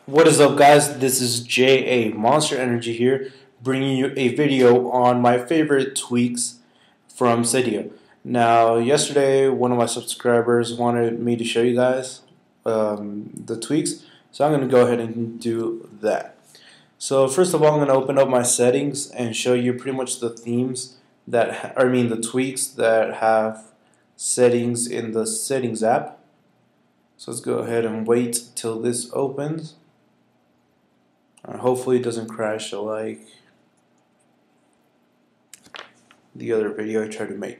What is up, guys? This is JA Monster Energy here, bringing you a video on my favorite tweaks from Cydia. Now, yesterday, one of my subscribers wanted me to show you guys the tweaks, so I'm going to go ahead and do that. So first of all, I'm going to open up my settings and show you pretty much the themes the tweaks that have settings in the settings app. So let's go ahead and wait till this opens. Hopefully it doesn't crash like the other video I tried to make.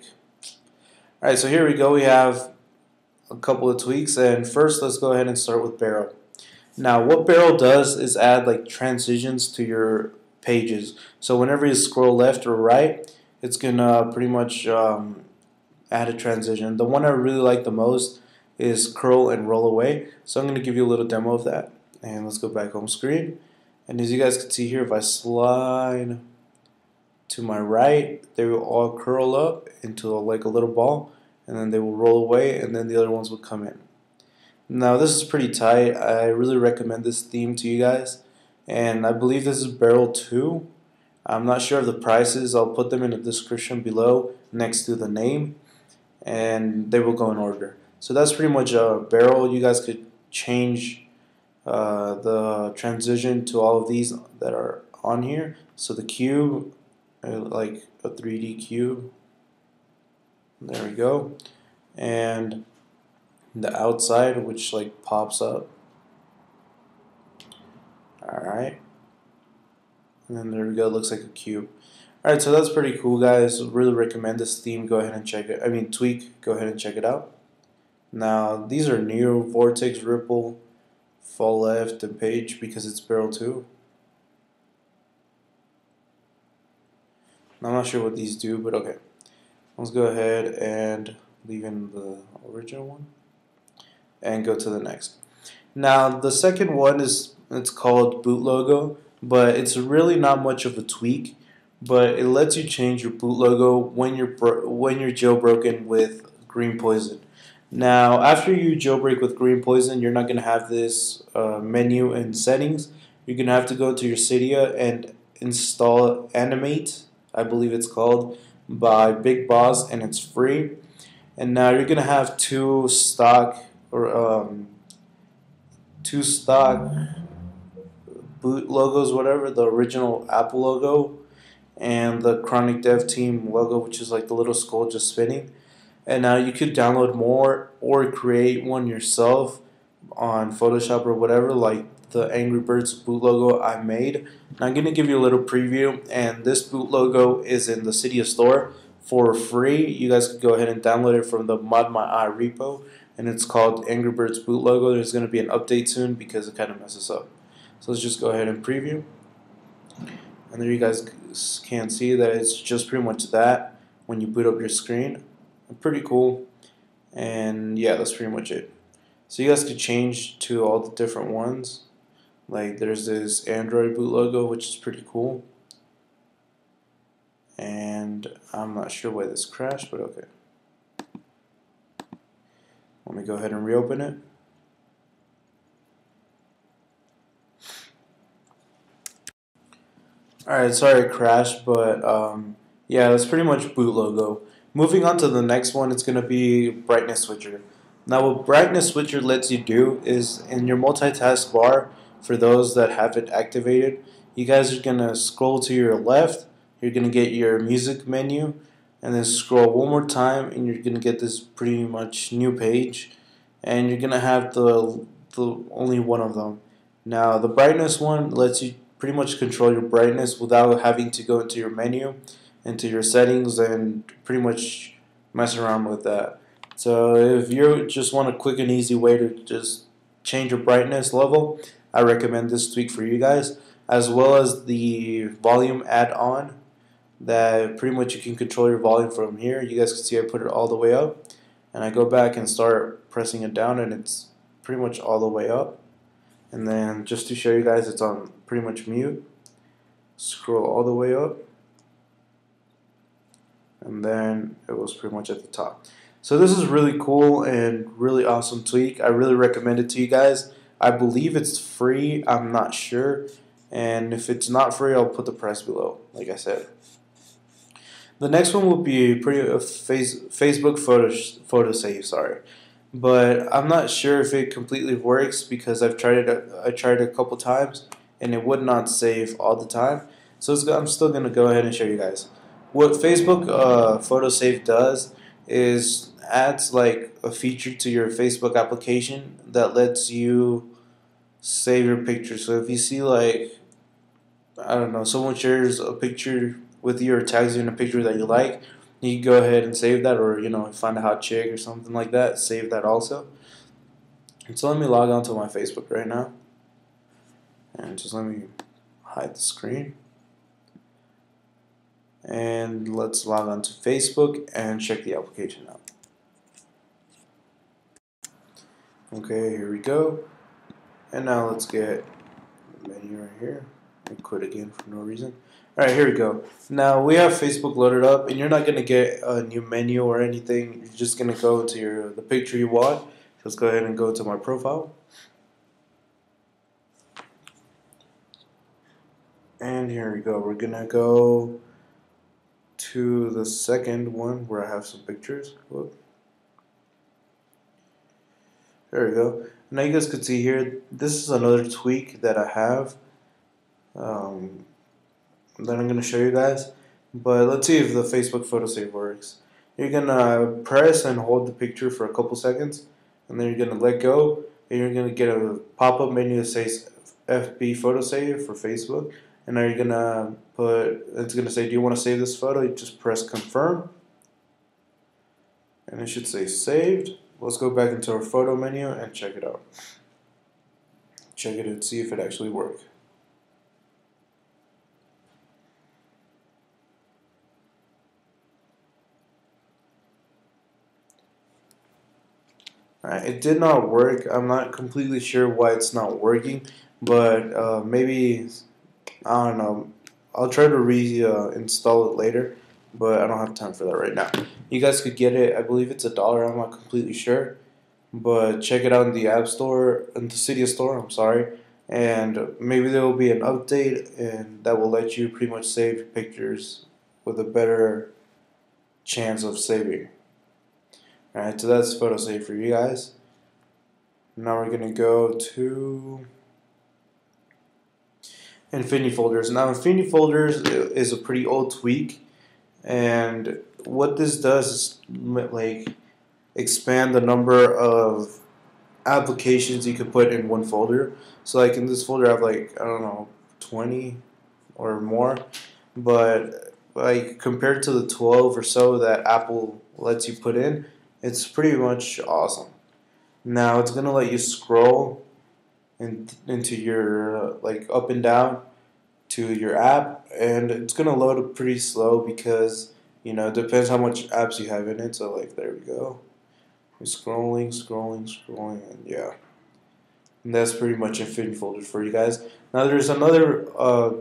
Alright, so here we go. We have a couple of tweaks, and first let's go ahead and start with Barrel. Now what Barrel does is add like transitions to your pages. So whenever you scroll left or right, it's gonna pretty much add a transition. The one I really like the most is curl and roll away. So I'm gonna give you a little demo of that. And let's go back home screen. And as you guys can see here, if I slide to my right, they will all curl up into like a little ball, and then they will roll away, and then the other ones will come in. Now this is pretty tight. I really recommend this theme to you guys, and I believe this is Barrel 2. I'm not sure of the prices. I'll put them in the description below next to the name, and they will go in order. So that's pretty much a Barrel. You guys could change the transition to all of these that are on here. So the cube, like a 3D cube, there we go, and the outside, which like pops up. Alright, and then there we go, it looks like a cube. Alright, so that's pretty cool, guys. Really recommend this theme. Go ahead and check it. Tweak, go ahead and check it out. Now these are new: vortex, ripple, fall left, and page, because it's Barrel 2. I'm not sure what these do, but okay. Let's go ahead and leave in the original one and go to the next. Now the second one it's called BootLogo, but it's really not much of a tweak, but it lets you change your BootLogo when you're jailbroken with Green Poison. Now, after you jailbreak with Green Poison, you're not going to have this menu in settings. You're going to have to go to your Cydia and install Animate, I believe it's called, by Big Boss, and it's free. And now you're going to have two stock boot logos, whatever, the original Apple logo and the Chronic Dev Team logo, which is like the little skull just spinning. And now you could download more or create one yourself on Photoshop or whatever, like the Angry Birds boot logo I made. And I'm going to give you a little preview, and this boot logo is in the Cydia store for free. You guys could go ahead and download it from the Mod My Eye repo, and it's called Angry Birds boot logo. There's going to be an update soon because it kind of messes up. So let's just go ahead and preview. And there you guys can see that it's just pretty much that when you boot up your screen. Pretty cool, and yeah, that's pretty much it. So you guys could change to all the different ones. Like there's this Android boot logo, which is pretty cool, and I'm not sure why this crashed, but okay. Let me go ahead and reopen it. Alright, sorry it crashed, but yeah, that's pretty much boot logo. Moving on to the next one, it's going to be brightness switcher. Now what brightness switcher lets you do is in your multitask bar, for those that have it activated, you guys are going to scroll to your left, you're going to get your music menu, and then scroll one more time and you're going to get this pretty much new page, and you're going to have the only one of them. Now the brightness one lets you pretty much control your brightness without having to go into your menu, into your settings, and pretty much mess around with that. So if you just want a quick and easy way to just change your brightness level, I recommend this tweak for you guys, as well as the volume add-on that pretty much you can control your volume from here. You guys can see I put it all the way up, and I go back and start pressing it down, and it's pretty much all the way up. And then just to show you guys, it's on pretty much mute. Scroll all the way up, and then it was pretty much at the top. So this is really cool and really awesome tweak. I really recommend it to you guys. I believe it's free. I'm not sure. And if it's not free, I'll put the price below, like I said. The next one will be Facebook FotoSave, sorry. But I'm not sure if it completely works because I've tried it. I tried it a couple times and it would not save all the time. So I'm still gonna go ahead and show you guys what Facebook FotoSave does. Is adds like a feature to your Facebook application that lets you save your picture. So if you see like, I don't know, someone shares a picture with you or tags you in a picture that you like, you can go ahead and save that, or find a hot chick or something like that, save that also. And so let me log on to my Facebook right now, and just let me hide the screen. And let's log on to Facebook and check the application out. Okay, here we go. And now let's get the menu right here. I quit again for no reason. Alright, here we go. Now we have Facebook loaded up, and you're not going to get a new menu or anything. You're just going to go to the picture you want. Let's go ahead and go to my profile. And here we go. We're going to go to the second one where I have some pictures. Whoop. There we go. Now you guys can see here, this is another tweak that I have that I'm going to show you guys. But let's see if the Facebook FotoSave works. You're going to press and hold the picture for a couple seconds, and then you're going to let go, and you're going to get a pop-up menu that says FBPhotoSave for Facebook. And now you're going to it's going to say, do you want to save this photo? You just press confirm, and it should say saved. Let's go back into our photo menu and check it out. Check it and see if it actually works. Alright, it did not work. I'm not completely sure why it's not working, but maybe, I don't know. I'll try to reinstall it later, but I don't have time for that right now. You guys could get it. I believe it's $1. I'm not completely sure, but check it out in the App Store, in the Cydia store. I'm sorry, and maybe there will be an update, and that will let you pretty much save your pictures with a better chance of saving. Alright, so that's FotoSave for you guys. Now we're going to go to Infinifolders. Now Infinifolders is a pretty old tweak, and what this does is like expand the number of applications you could put in one folder. So like in this folder I have like, I don't know, 20 or more, but like compared to the 12 or so that Apple lets you put in, it's pretty much awesome. Now it's gonna let you scroll into your like up and down to your app, and it's gonna load up pretty slow because it depends how much apps you have in it. So like there we go, we're scrolling, and yeah, and that's pretty much Infinifolders for you guys. Now there's another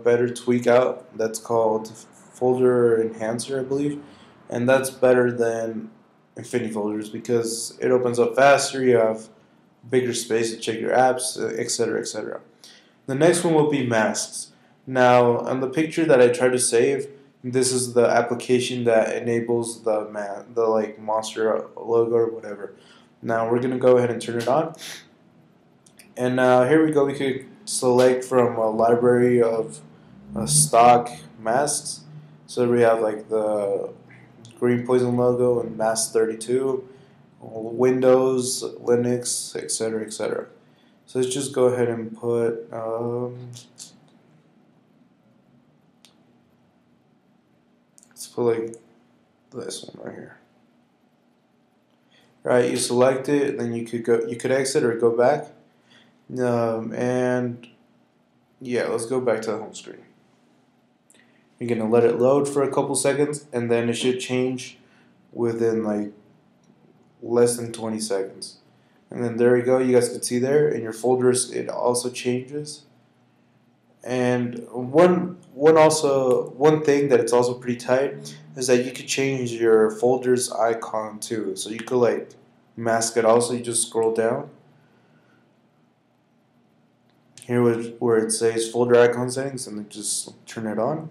better tweak out that's called Folder Enhancer, I believe, and that's better than Infinifolders because it opens up faster. You have bigger space to check your apps, etc., etc. The next one will be masks. Now, on the picture that I tried to save, this is the application that enables the like monster logo or whatever. Now we're gonna go ahead and turn it on, and here we go. We could select from a library of stock masks. So we have like the Green Poison logo and Mask 32, Windows, Linux, etc., etc. So let's just go ahead and put let's put like this one right here. Right, you select it, then you could exit or go back, and yeah, let's go back to the home screen. You're gonna let it load for a couple seconds, and then it should change within like less than 20 seconds. And then there you go. You guys can see there in your folders it also changes. And one thing that it's also pretty tight is that you could change your folders icon too. So you could like mask it also. You just scroll down, here where it says folder icon settings, and then just turn it on.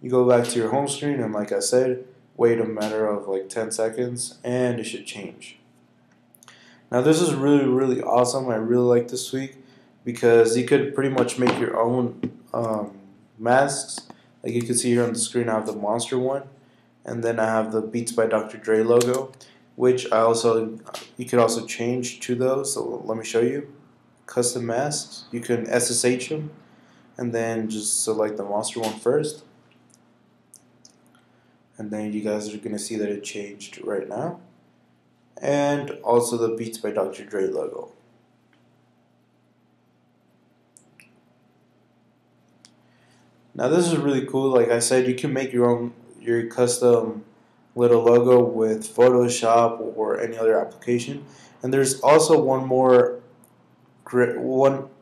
You go back to your home screen, and like I said, wait a matter of like 10 seconds and it should change. Now this is really awesome. I really like this tweak because you could pretty much make your own masks. Like you can see here on the screen, I have the monster one, and then I have the Beats by Dr. Dre logo, which you could also change to those. So let me show you. Custom masks. You can SSH them, and then just select the monster one first. And then you guys are going to see that it changed right now. And also the Beats by Dr. Dre logo. Now this is really cool. Like I said, you can make your custom little logo with Photoshop or any other application. And there's also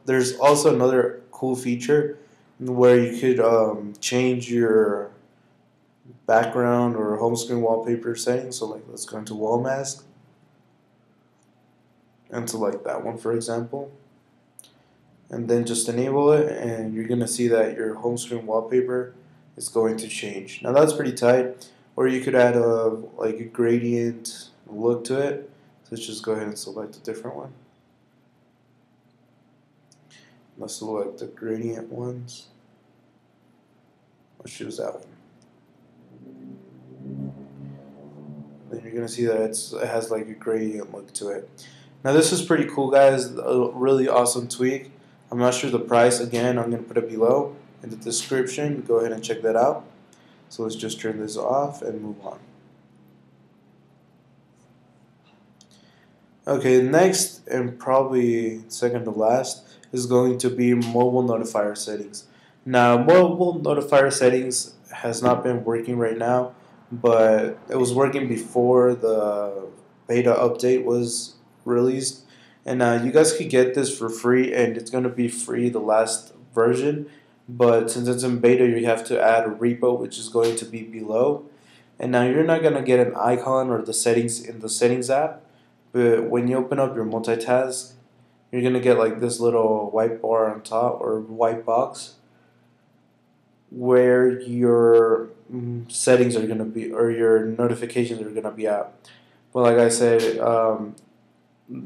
there's also another cool feature where you could change your background or home screen wallpaper settings. So like let's go into wall mask and select that one, for example, and then just enable it, and you're gonna see that your home screen wallpaper is going to change. Now that's pretty tight. Or you could add like a gradient look to it. So let's just go ahead and select a different one. Let's select the gradient ones. Let's choose that one. Then you're gonna see that it has like a gradient look to it. Now this is pretty cool, guys. A really awesome tweak. I'm not sure the price. Again, I'm gonna put it below in the description. Go ahead and check that out. So let's just turn this off and move on. Okay, next and probably second to last is going to be mobile notifier settings. Now, mobile notifier settings has not been working right now, but it was working before the beta update was released. And you guys could get this for free, and it's going to be free the last version. But since it's in beta, you have to add a repo, which is going to be below. And now you're not going to get an icon or the settings in the settings app. But when you open up your multitask, you're going to get like this little white bar on top, or white box, where your settings are going to be, or your notifications are going to be at. But like I said,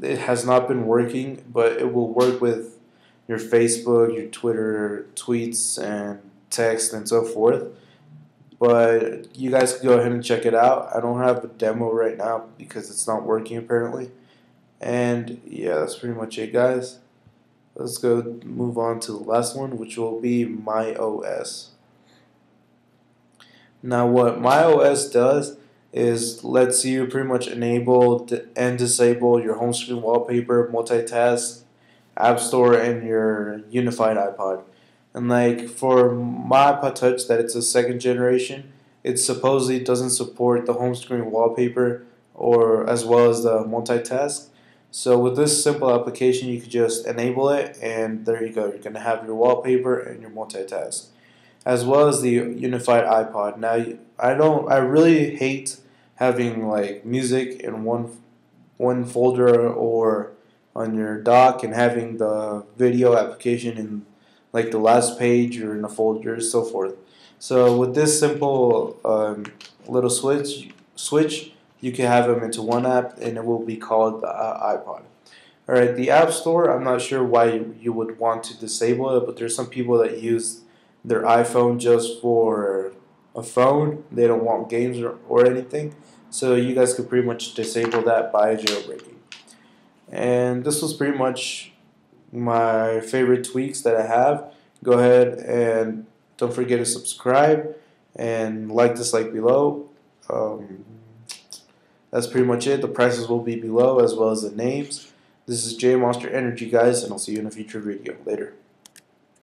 it has not been working, but it will work with your Facebook, your Twitter tweets and text and so forth. But you guys can go ahead and check it out. I don't have a demo right now because it's not working apparently. And yeah, that's pretty much it, guys. Let's go move on to the last one, which will be MyOS. Now what MyOS does is lets you pretty much enable and disable your home screen wallpaper, multitask, App Store, and your unified iPod. And like for my iPod Touch, that it's a second generation, it supposedly doesn't support the home screen wallpaper or as well as the multitask. So with this simple application, you could just enable it, and there you go. You're gonna have your wallpaper and your multitask, as well as the unified iPod. Now I really hate having like music in one folder or on your dock, and having the video application in like the last page or in a folder, so forth. So with this simple little switch, you can have them into one app, and it will be called the iPod. Alright, the App Store, I'm not sure why you would want to disable it, but there's some people that use their iPhone just for a phone. They don't want games or anything. So you guys could pretty much disable that by jailbreaking. And this was pretty much my favorite tweaks that I have. Go ahead and don't forget to subscribe and like this below. That's pretty much it. The prices will be below as well as the names. This is J Monster Energy, guys, and I'll see you in a future video. Later.